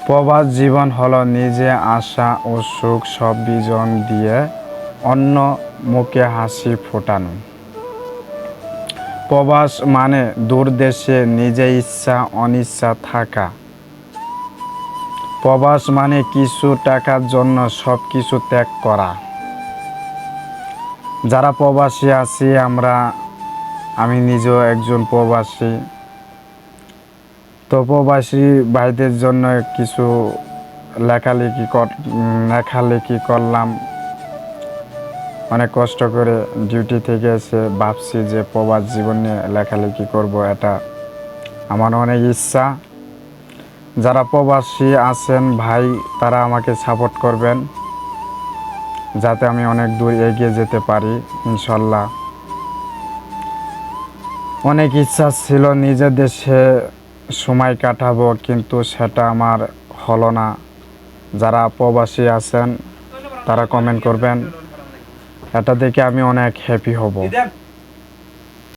প্রবাস জীবন হলো নিজে আশা ও সুখ সব বিজন দিয়ে অন্য মুখে হাসি ফোটানো। প্রবাস মানে দূর দেশে নিজে ইচ্ছা অনিচ্ছা থাকা। প্রবাস মানে কিছু টাকার জন্য সব কিছু ত্যাগ করা। যারা প্রবাসী আছি আমি নিজেও একজন প্রবাসী। তো প্রবাসী ভাইদের জন্য কিছু লেখালেখি করলাম। অনেক কষ্ট করে ডিউটি থেকে এসে ভাবছি যে প্রবাস জীবন নিয়ে লেখালেখি করব, এটা আমার অনেক ইচ্ছা। যারা প্রবাসী আছেন ভাই, তারা আমাকে সাপোর্ট করবেন যাতে আমি অনেক দূর এগিয়ে যেতে পারি ইনশাল্লাহ। অনেক ইচ্ছা ছিল নিজের দেশে সময় কাটাবো, কিন্তু সেটা আমার হলো না। যারা প্রবাসী আছেন তারা কমেন্ট করবেন, এটা দেখে আমি অনেক হ্যাপি হব।